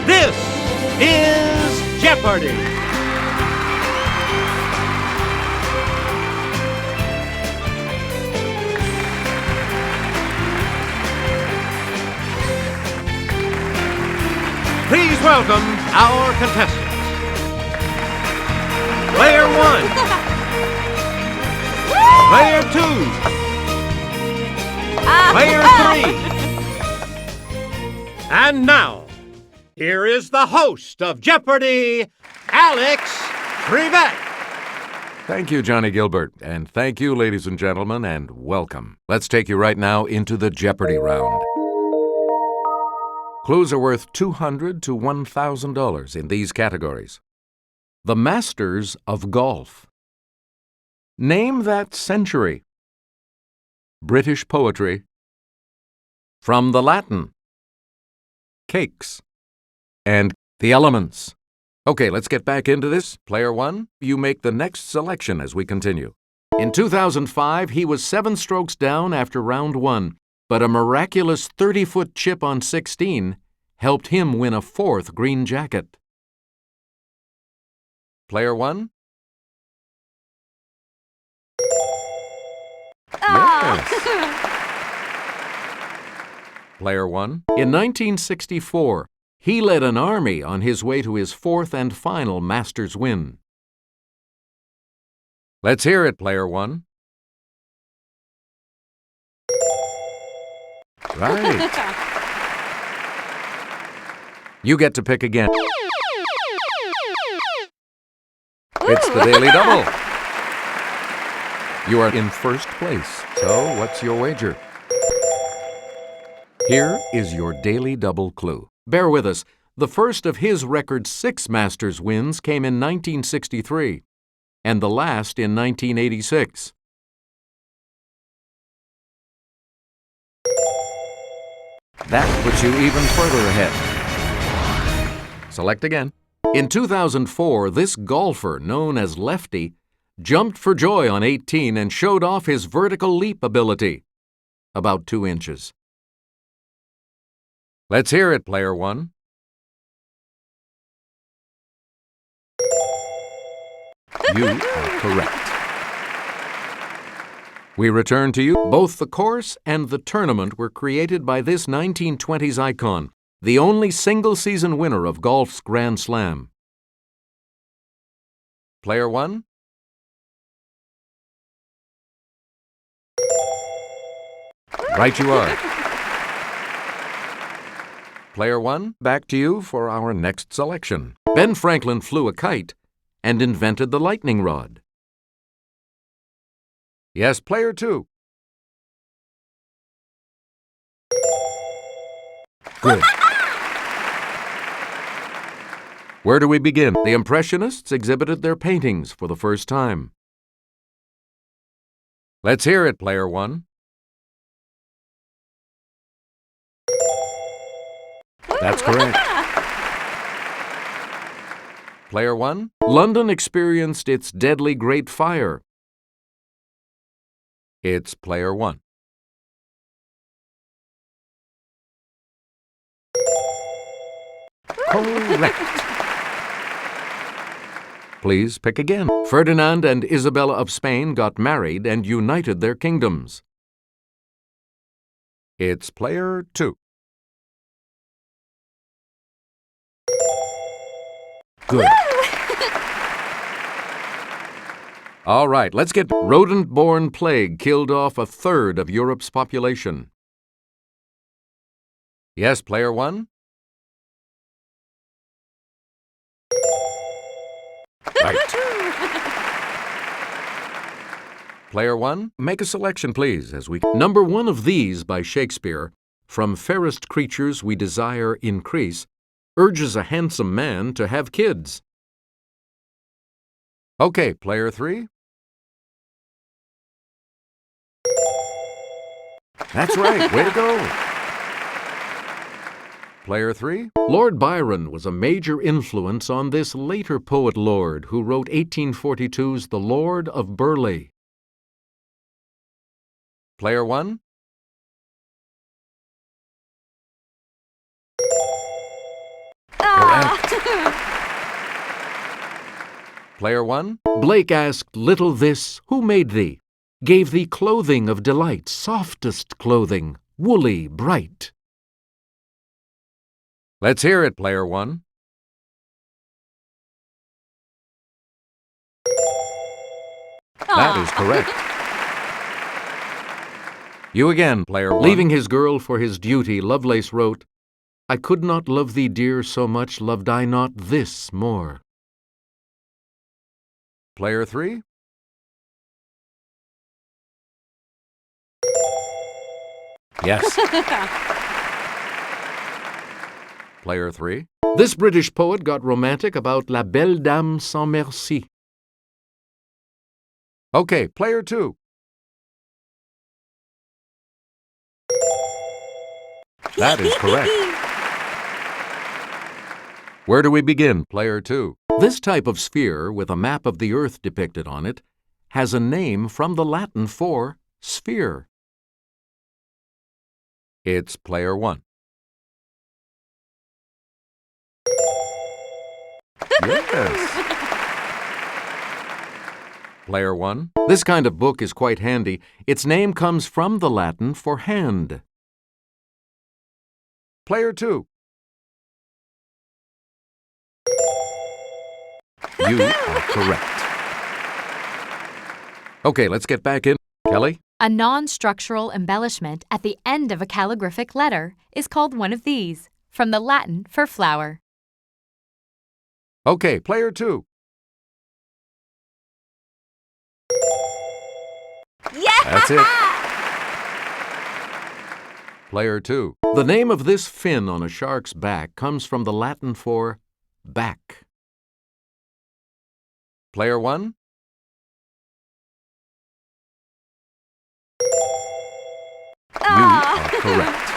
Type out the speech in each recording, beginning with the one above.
This is Jeopardy! Please welcome our contestants. Player 1. Player 2. Player 3. And now, here is the host of Jeopardy, Alex Trebek. Thank you, Johnny Gilbert, and thank you, ladies and gentlemen, and welcome. Let's take you right now into the Jeopardy round. Clues are worth $200 to $1,000 in these categories. The Masters of Golf. Name that century. British poetry. From the Latin. Cakes. And the elements. Okay, let's get back into this. Player 1, you make the next selection as we continue. In 2005, he was 7 strokes down after round 1, but a miraculous 30-foot chip on 16 helped him win a 4th green jacket. Player 1? Yes. Player 1? In 1964, he led an army on his way to his 4th and final Masters win. Let's hear it, Player 1. Right. You get to pick again. It's the Daily Double. You are in first place. So, what's your wager? Here is your Daily Double clue. Bear with us. The first of his record 6 Masters wins came in 1963, and the last in 1986. That puts you even further ahead. Select again. In 2004, this golfer, known as Lefty, jumped for joy on 18 and showed off his vertical leap ability. About 2 inches. Let's hear it, Player 1. You are correct. We return to you. Both the course and the tournament were created by this 1920s icon, the only single-season winner of golf's Grand Slam. Player 1? Right you are. Player 1, back to you for our next selection. Ben Franklin flew a kite and invented the lightning rod. Yes, Player 2. Good. Where do we begin? The Impressionists exhibited their paintings for the first time. Let's hear it, Player 1. That's correct. Player 1, London experienced its deadly Great Fire. It's Player 1. Correct. Please pick again. Ferdinand and Isabella of Spain got married and united their kingdoms. It's Player 2. Good. All right, let's get rodent-borne plague killed off 1/3 of Europe's population. Yes, Player 1? Right. Player 1, make a selection, please, as we... Number 1 of these by Shakespeare, from fairest creatures we desire increase, urges a handsome man to have kids. Okay, Player 3. That's right, way to go. Player 3. Lord Byron was a major influence on this later poet lord who wrote 1842's The Lord of Burleigh. Player 1. Player 1. Blake asked little this, who made thee? Gave thee clothing of delight, softest clothing, woolly, bright. Let's hear it, Player 1. That is correct. You again, Player 1. Leaving his girl for his duty, Lovelace wrote, I could not love thee, dear, so much loved I not this more. Player 3. Yes. Player 3. This British poet got romantic about La Belle Dame sans Merci. Okay, Player 2. That is correct. Where do we begin, Player 2? This type of sphere, with a map of the Earth depicted on it, has a name from the Latin for sphere. It's Player 1. Yes. Player 1. This kind of book is quite handy. Its name comes from the Latin for hand. Player 2. You are correct. Okay, let's get back in. Kelly? A non-structural embellishment at the end of a calligraphic letter is called one of these, from the Latin for flower. Okay, Player 2. Yeah! That's it. Player 2. The name of this fin on a shark's back comes from the Latin for back. Player 1. You are correct.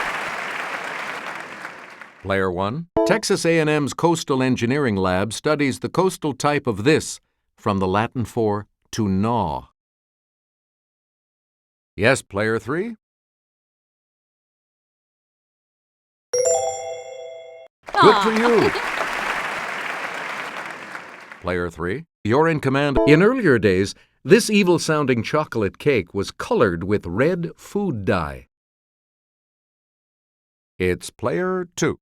Player 1. Texas A&M's Coastal Engineering Lab studies the coastal type of this, from the Latin for to gnaw. Yes, Player 3. Good for you. Player 3. You're in command. In earlier days, this evil-sounding chocolate cake was colored with red food dye. It's Player 2.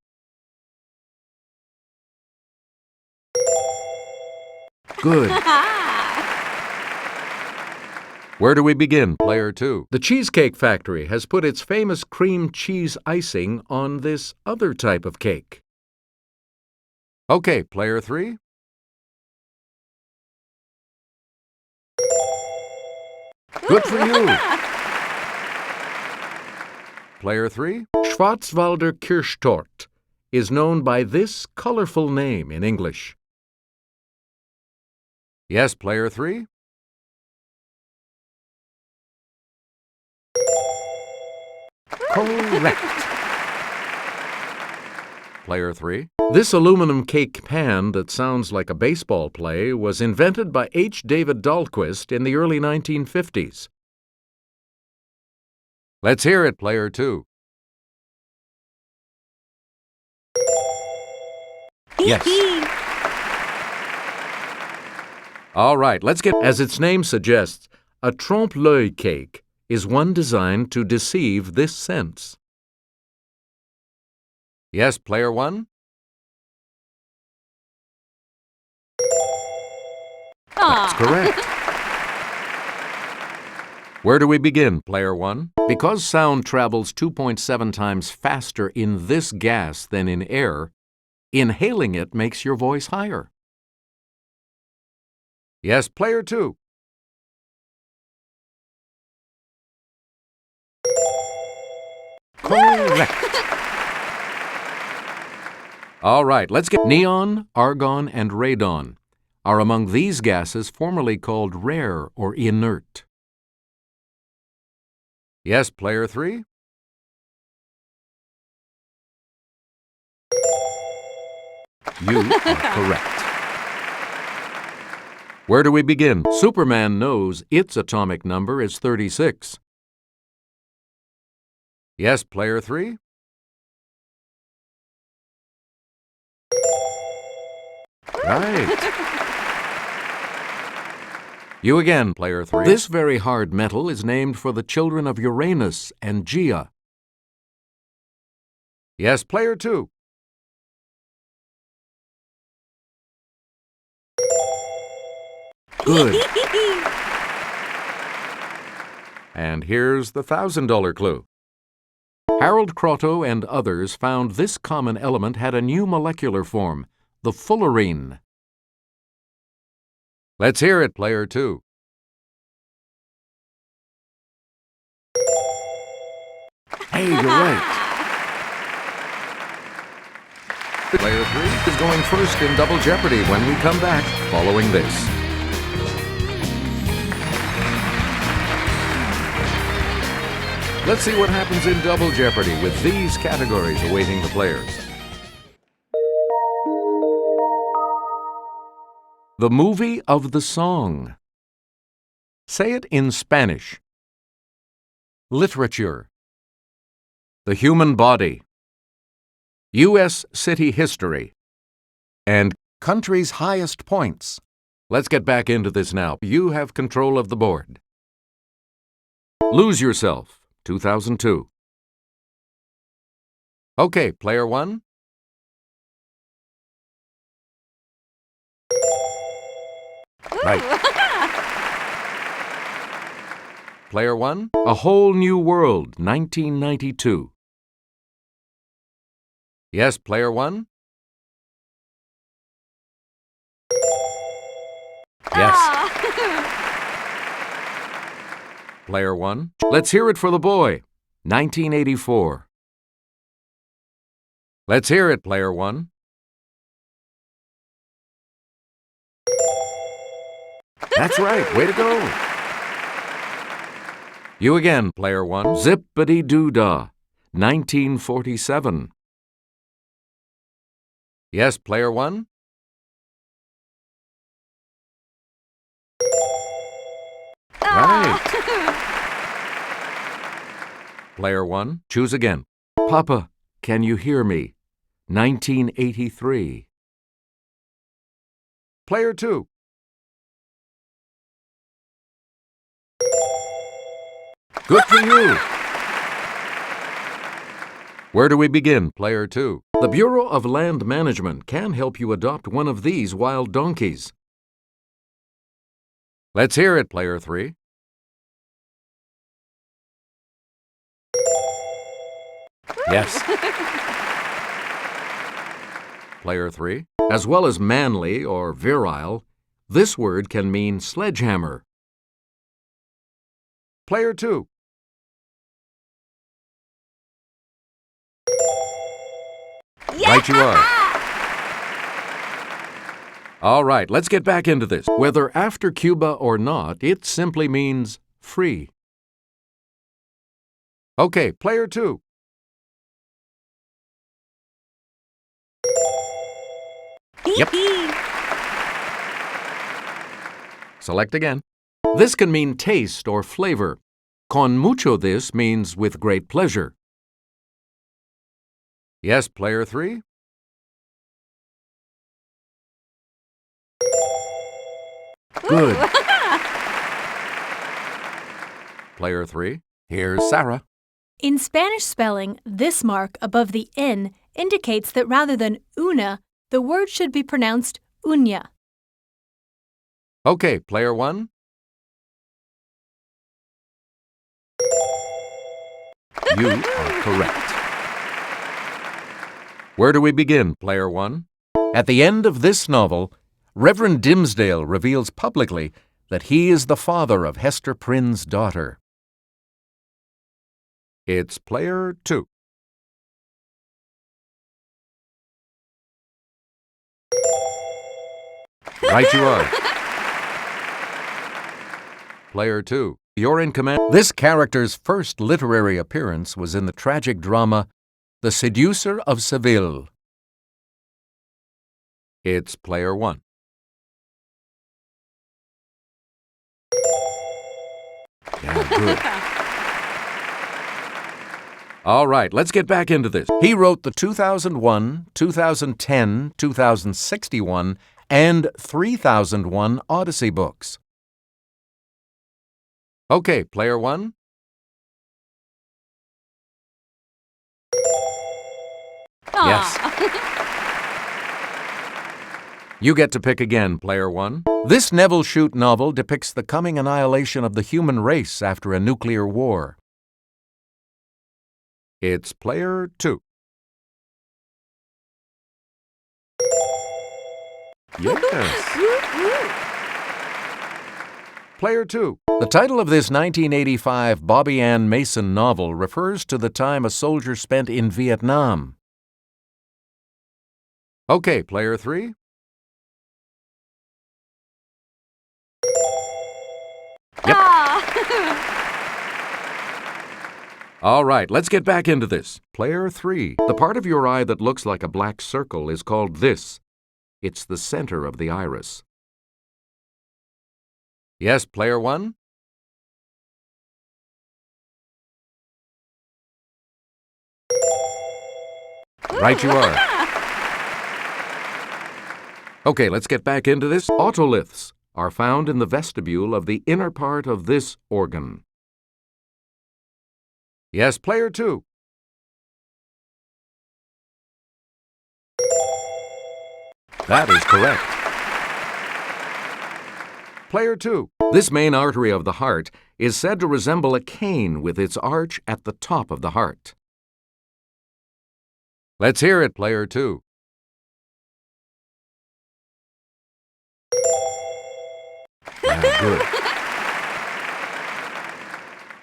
Good. Where do we begin, Player 2? The Cheesecake Factory has put its famous cream cheese icing on this other type of cake. Okay, Player 3. Good for you. Player 3. Schwarzwälder Kirschtorte is known by this colorful name in English. Yes, Player 3. Correct. Player 3. This aluminum cake pan that sounds like a baseball play was invented by H. David Dahlquist in the early 1950s. Let's hear it, Player 2. Yes. All right, let's get, as its name suggests, a trompe-l'œil cake is one designed to deceive this sense. Yes, Player 1? That's correct. Where do we begin, Player 1? Because sound travels 2.7 times faster in this gas than in air, inhaling it makes your voice higher. Yes, Player 2. Correct. All right, let's get neon, argon, and radon are among these gases formerly called rare or inert. Yes, Player 3? You are correct. Where do we begin? Superman knows its atomic number is 36. Yes, Player 3? Right. You again, player 3. This very hard metal is named for the children of Uranus and Gaia. Yes, player 2. Good. And here's the $1,000 clue. Harley Crocker and others found this common element had a new molecular form, the fullerene. Let's hear it, player 2. Hey, you're right. Player 3 is going first in Double Jeopardy when we come back following this. Let's see what happens in Double Jeopardy with these categories awaiting the players. The movie of the song. Say it in Spanish. Literature. The human body. U.S. city history. And country's highest points. Let's get back into this now. You have control of the board. Lose Yourself. 2002. Okay, player 1. Right. Player 1. A Whole New World, 1992. Yes, player 1. Yes. Player 1. Let's hear it for the boy. 1984. Let's hear it, player 1. That's right. Way to go. You again, player 1. Zippity-doo-dah. 1947. Yes, player 1. Right. Player 1, choose again. Papa, Can You Hear Me? 1983. Player 2. Good for you. Where do we begin, player 2? The Bureau of Land Management can help you adopt one of these wild donkeys. Let's hear it, player 3. Yes. Player 3. As well as manly or virile, this word can mean sledgehammer. Player 2. Yeah! Right you are. All right, let's get back into this. Whether after Cuba or not, it simply means free. Okay, player 2. Yep. Select again. This can mean taste or flavor. Con mucho this means with great pleasure. Yes, player 3. Good. Player 3. Here's Sara. In Spanish spelling, this mark above the N indicates that rather than una, the word should be pronounced uña. Okay, player 1. You are correct. Where do we begin, player 1? At the end of this novel, Reverend Dimsdale reveals publicly that he is the father of Hester Prynne's daughter. It's player 2. Right you are. Player 2. You're in command. This character's first literary appearance was in the tragic drama The Seducer of Seville. It's player 1. Yeah, good. All right, let's get back into this. He wrote the 2001, 2010, 2061, and 3001 Odyssey books. Okay, player one. Yes. You get to pick again, player one. This Neville Shute novel depicts the coming annihilation of the human race after a nuclear war. It's player two. Yes. Player two. The title of this 1985 Bobby Ann Mason novel refers to the time a soldier spent in Vietnam. Okay, player three. Yep. All right, let's get back into this. Player three. The part of your eye that looks like a black circle is called this. It's the center of the iris. Yes, player one. Right you are. Okay, let's get back into this. Otoliths are found in the vestibule of the inner part of this organ. Yes, player two. That is correct. Player two. This main artery of the heart is said to resemble a cane with its arch at the top of the heart. Let's hear it, player two. Good.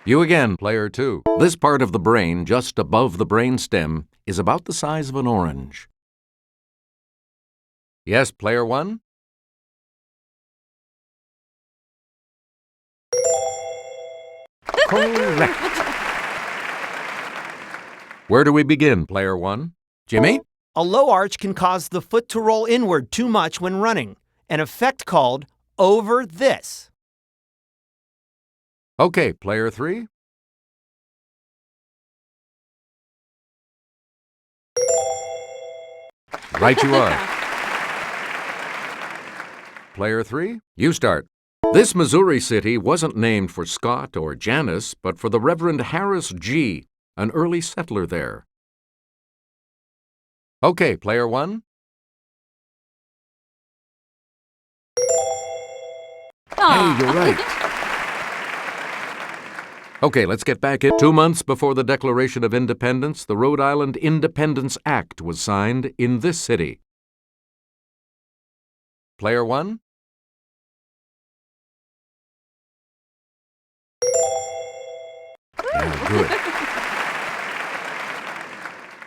You again, player two. This part of the brain, just above the brainstem, is about the size of an orange. Yes, player one. Correct. Where do we begin, player one? Jimmy? A low arch can cause the foot to roll inward too much when running, an effect called over this. Okay, player three. Right you are. Player three, you start. This Missouri city wasn't named for Scott or Janice, but for the Reverend Harris G., an early settler there. Okay, player one. Hey, you're right. Okay, let's get back in. 2 months before the Declaration of Independence, the Rhode Island Independence Act was signed in this city. Player one. Yeah, good.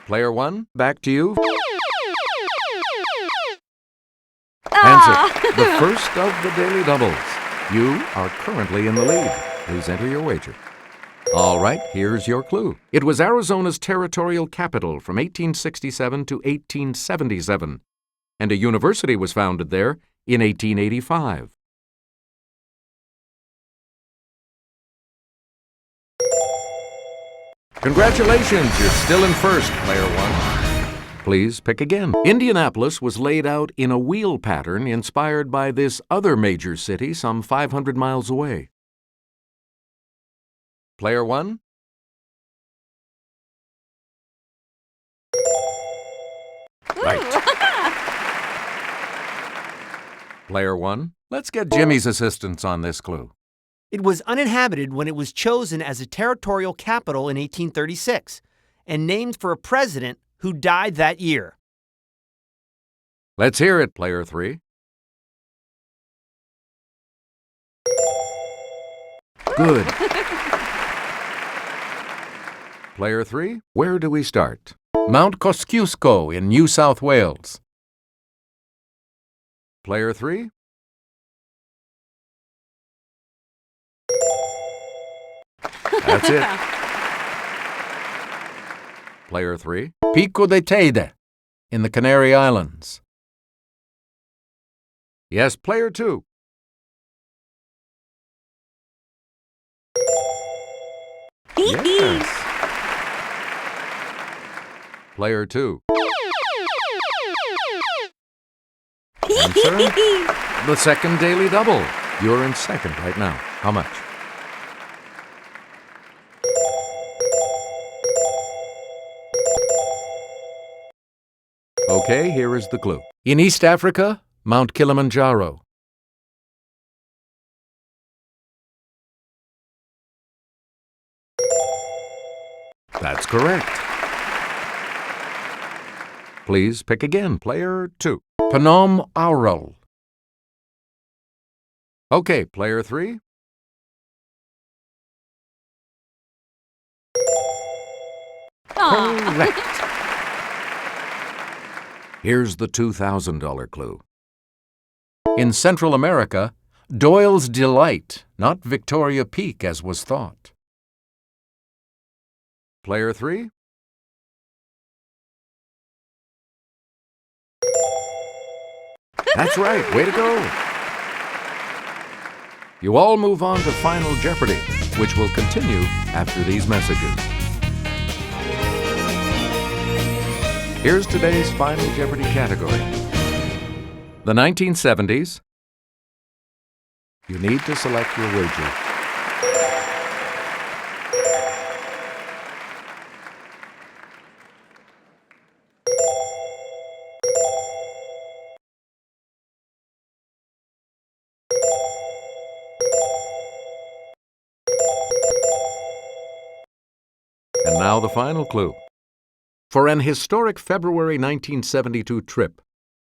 Player one, back to you. Answer. The first of the daily doubles. You are currently in the lead. Please enter your wager. All right, here's your clue. It was Arizona's territorial capital from 1867 to 1877, and a university was founded there in 1885. Congratulations, you're still in first, player one. Please pick again. Indianapolis was laid out in a wheel pattern inspired by this other major city some 500 miles away. Player one. Right. Player one. Let's get Jimmy's assistance on this clue. It was uninhabited when it was chosen as a territorial capital in 1836 and named for a president who died that year. Let's hear it, player three. Good. Player three, where do we start? Mount Kosciuszko in New South Wales. Player three. That's it. Player three. Pico de Teide in the Canary Islands. Yes, player two. Yes. Player two. answer. The second daily double. You're in second right now. How much? Okay, here is the clue. In East Africa, Mount Kilimanjaro. That's correct. Please pick again, player 2. Phnom Aural. Okay, player 3. Correct. Here's the $2,000 clue. In Central America, Doyle's Delight, not Victoria Peak as was thought. Player 3. That's right. Way to go. You all move on to Final Jeopardy, which will continue after these messages. Here's today's Final Jeopardy category. The 1970s. You need to select your wager. And now the final clue. For an historic February 1972 trip,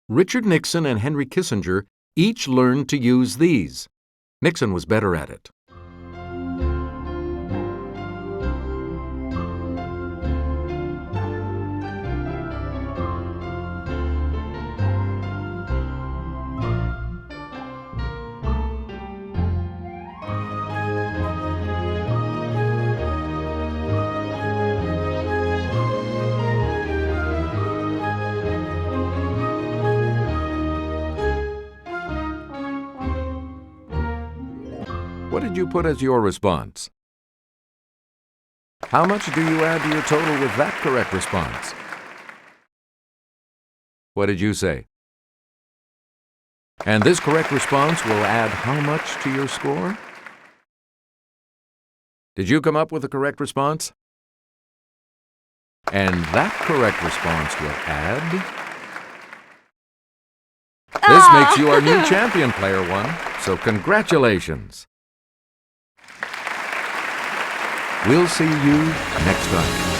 Richard Nixon and Henry Kissinger each learned to use these. Nixon was better at it. What did you put as your response? How much do you add to your total with that correct response? What did you say? And this correct response will add how much to your score? Did you come up with the correct response? And that correct response will add... This makes you our new champion, Player 1, so congratulations. We'll see you next time.